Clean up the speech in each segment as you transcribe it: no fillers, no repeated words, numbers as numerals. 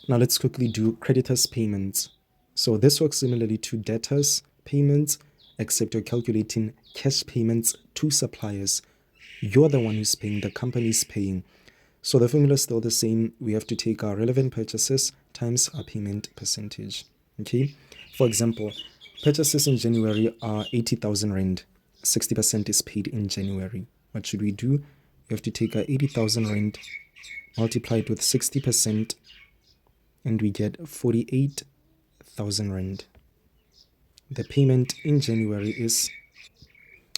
Now let's quickly do creditors payments. So this works similarly to debtors payments, except you're calculating cash payments to suppliers. You're the one who's paying, the company's paying. So the formula is still the same. We have to take our relevant purchases times our payment percentage. Okay. For example, purchases in January are 80,000 Rand. 60% is paid in January. What should we do? We have to take our 80,000 Rand, multiply it with 60%, and we get 48,000 Rand. The payment in January is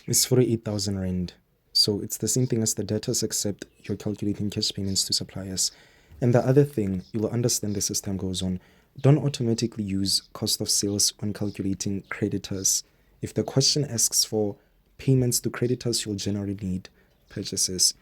48,000 Rand. So it's the same thing as the debtors, except you're calculating cash payments to suppliers. And the other thing, you will understand this as time goes on, don't automatically use cost of sales when calculating creditors. If the question asks for payments to creditors, you'll generally need purchases.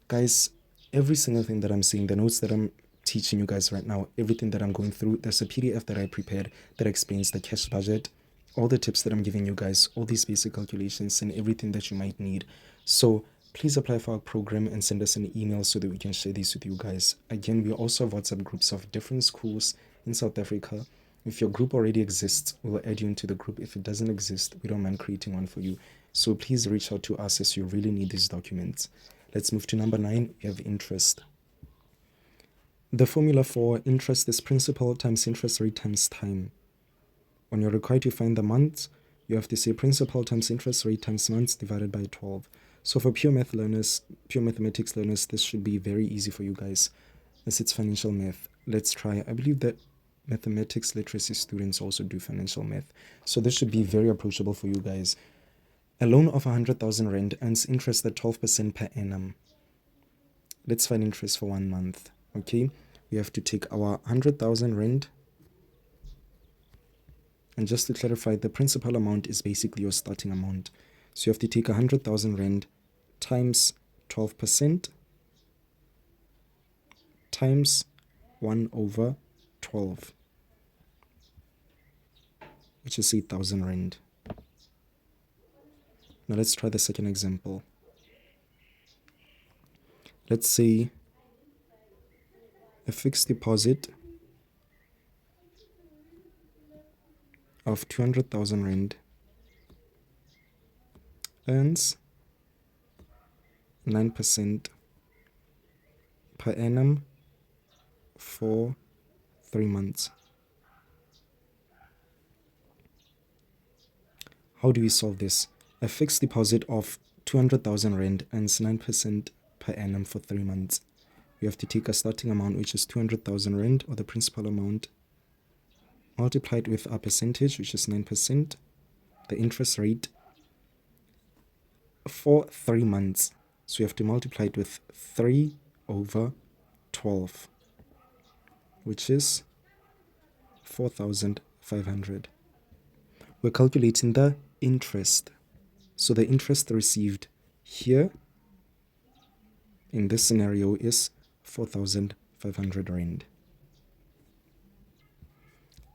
Guys, every single thing that I'm saying, the notes that I'm teaching you guys right now, everything that I'm going through, there's a PDF that I prepared that explains the cash budget, all the tips that I'm giving you guys, all these basic calculations and everything that you might need. So please apply for our program and send us an email so that we can share these with you guys. Again, we also have WhatsApp groups of different schools in South Africa. If your group already exists, we'll add you into the group. If it doesn't exist, we don't mind creating one for you. So please reach out to us as you really need these documents. Let's move to number 9. We have interest. The formula for interest is principal times interest rate times time. When you're required to find the months, you have to say principal times interest rate times months divided by 12. So for pure mathematics learners, this should be very easy for you guys, as it's financial math. Let's try. I believe that mathematics literacy students also do financial math. So this should be very approachable for you guys. A loan of 100,000 Rand earns interest at 12% per annum. Let's find interest for 1 month. Okay, we have to take our 100,000 Rand. And just to clarify, the principal amount is basically your starting amount. So you have to take 100,000 Rand times 12% times 1/12, which is 8,000 Rand. Now let's try the second example. Let's say a fixed deposit of 200,000 Rand earns 9% per annum for 3 months. How do we solve this? A fixed deposit of 200,000 Rand earns 9% per annum for 3 months. We have to take a starting amount, which is 200,000 Rand, or the principal amount, multiplied with our percentage, which is 9%, the interest rate for 3 months. So we have to multiply it with 3/12, which is 4,500. We're calculating the interest. So the interest received here in this scenario is 4,500 Rand.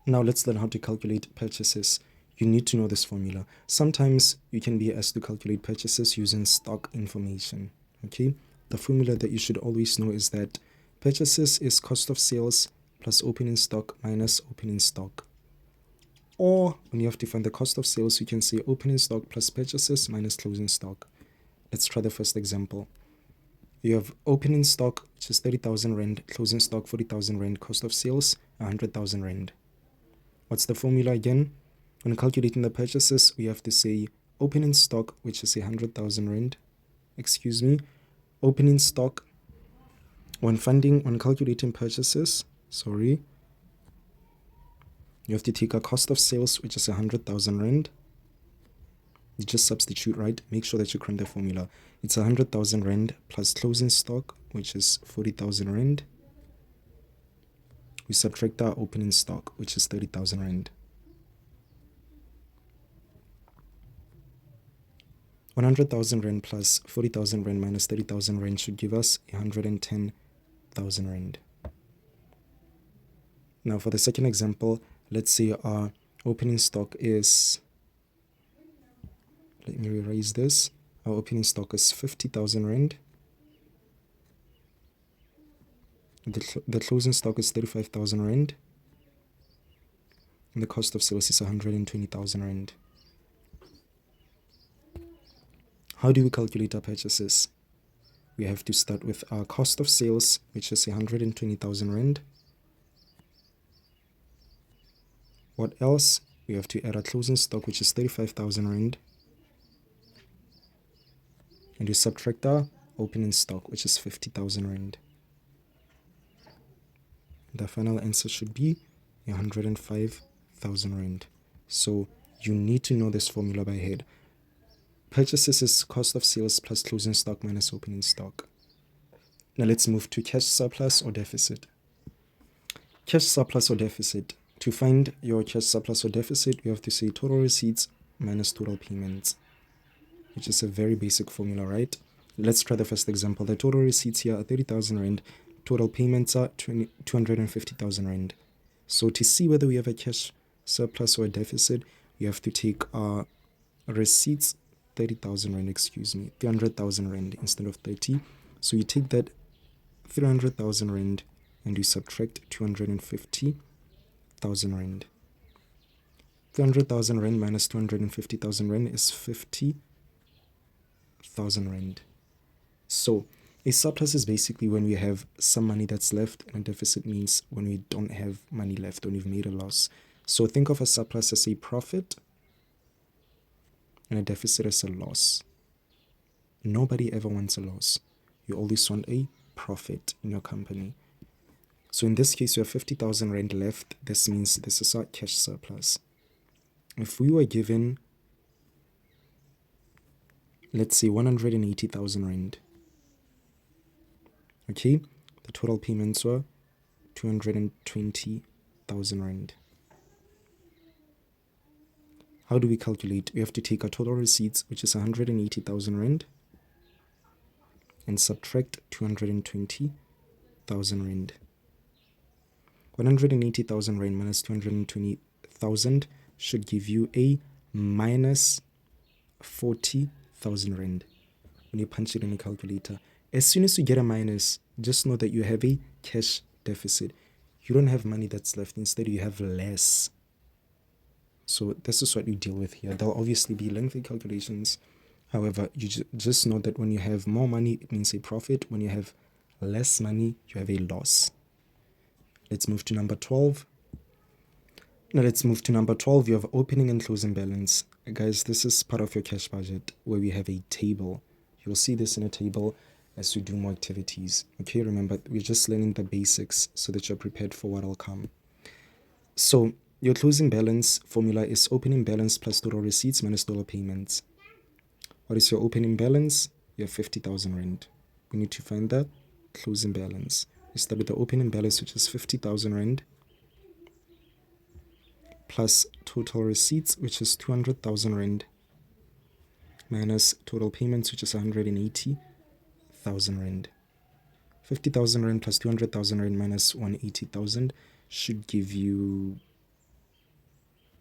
Now let's learn how to calculate purchases. You need to know this formula. Sometimes you can be asked to calculate purchases using stock information. Okay, the formula that you should always know is that purchases is cost of sales plus opening stock minus opening stock. Or when you have to find the cost of sales, you can say opening stock plus purchases minus closing stock. Let's try the first example. You have opening stock, which is 30,000 Rand, closing stock 40,000 Rand, cost of sales 100,000 Rand. What's the formula again? When calculating the purchases, we have to say opening stock, which is 100,000 Rand. Opening stock. When calculating purchases, you have to take a cost of sales, which is 100,000 Rand. You just substitute, right? Make sure that you correct the formula. It's 100,000 Rand plus closing stock, which is 40,000 Rand. We subtract our opening stock, which is 30,000 Rand. 100,000 Rand plus 40,000 Rand minus 30,000 Rand should give us 110,000 Rand. Now for the second example, let's say our opening stock is, let me erase this. Our opening stock is 50,000 Rand. The closing stock is 35,000 rand. And the cost of sales is 120,000 rand. How do we calculate our purchases? We have to start with our cost of sales, which is 120,000 rand. What else? We have to add our closing stock, which is 35,000 rand. And we subtract our opening stock, which is 50,000 rand. The final answer should be 105,000 rand. So you need to know this formula by head. Purchases is cost of sales plus closing stock minus opening stock. Now let's move to cash surplus or deficit. Cash surplus or deficit. To find your cash surplus or deficit, you have to say total receipts minus total payments, which is a very basic formula, right? Let's try the first example. The total receipts here are 30,000 rand. Total payments are 250,000 rand. So to see whether we have a cash surplus or a deficit, we have to take our receipts, 30,000 rand, 300,000 rand instead of 30. So you take that 300,000 rand and you subtract 250,000 rand. 300,000 rand minus 250,000 rand is 50,000 rand. So a surplus is basically when we have some money that's left, and a deficit means when we don't have money left, when we've made a loss. So think of a surplus as a profit and a deficit as a loss. Nobody ever wants a loss. You always want a profit in your company. So in this case, you have 50,000 rand left. This means this is our cash surplus. If we were given, let's say 180,000 rand, okay, the total payments were 220,000 rand. How do we calculate? We have to take our total receipts, which is 180,000 rand, and subtract 220,000 rand. 180,000 rand minus 220,000 should give you a minus 40,000 rand when you punch it in a calculator. As soon as you get a minus, just know that you have a cash deficit. You don't have money that's left. Instead, you have less. So this is what you deal with here. There'll obviously be lengthy calculations. However, you just know that when you have more money, it means a profit. When you have less money, you have a loss. Let's move to number 12. Now let's move to number 12. You have opening and closing balance. Guys, this is part of your cash budget where we have a table. You'll see this in a table as we do more activities. Okay, remember, we're just learning the basics so that you're prepared for what will come. So your closing balance formula is opening balance plus total receipts minus total payments. What is your opening balance? You have 50,000 rand. We need to find the closing balance. We start with the opening balance, which is 50,000 rand, plus total receipts, which is 200,000 rand, minus total payments, which is 180,000 rand. 50,000 rand plus 200,000 rand minus 180,000 should give you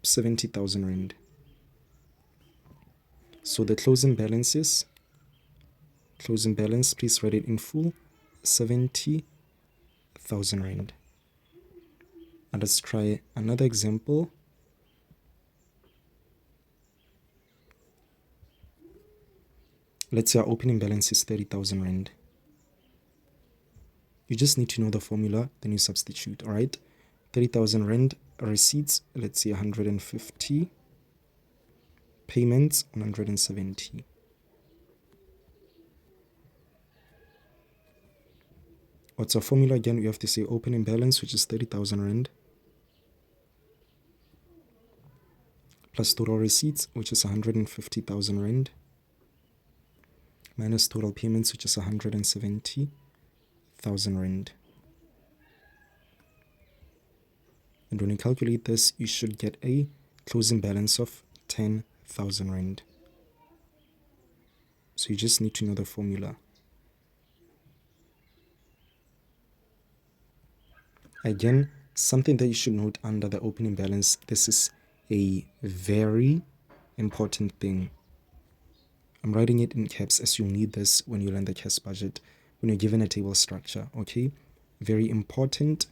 70,000 rand. So the closing balance is, please write it in full, 70,000 rand. And let's try another example. Let's say our opening balance is 30,000 rand. You just need to know the formula, then you substitute, all right? 30,000 rand receipts, let's say 150. Payments, 170. What's our formula again? We have to say opening balance, which is 30,000 rand, plus total receipts, which is 150,000 rand, minus total payments, which is 170,000 rand. And when you calculate this, you should get a closing balance of 10,000 rand. So you just need to know the formula. Again, something that you should note under the opening balance, this is a very important thing. I'm writing it in caps as you'll need this when you learn the cash budget, when you're given a table structure, okay? Very important.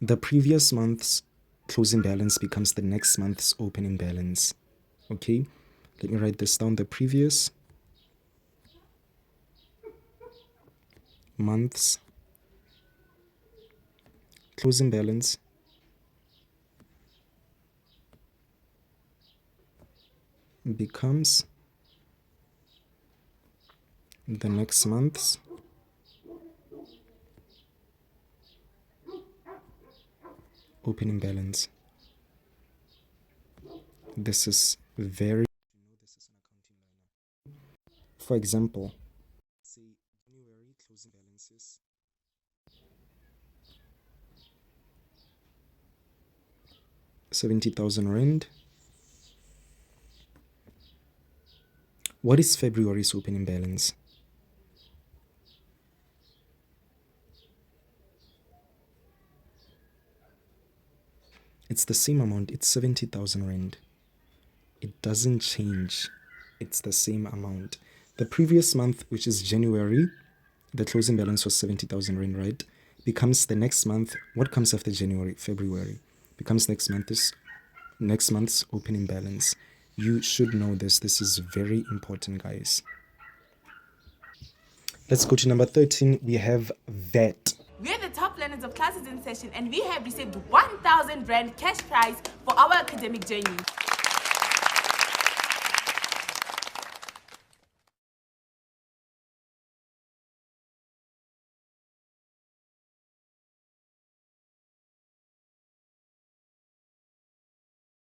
The previous month's closing balance becomes the next month's opening balance. Okay, let me write this down. The previous month's closing balance becomes the next month's opening balance. This is very, for example, say January closing balances R70,000. What is February's opening balance? It's the same amount. It's 70,000 Rand. It doesn't change. It's the same amount. The previous month, which is January, the closing balance was 70,000 Rand, right? Becomes the next month. What comes after January? February. Becomes next month's opening balance. You should know this. This is very important, guys. Let's go to number 13. We have VAT. We are the top learners of classes in session, and we have received 1,000 Rand cash prize for our academic journey.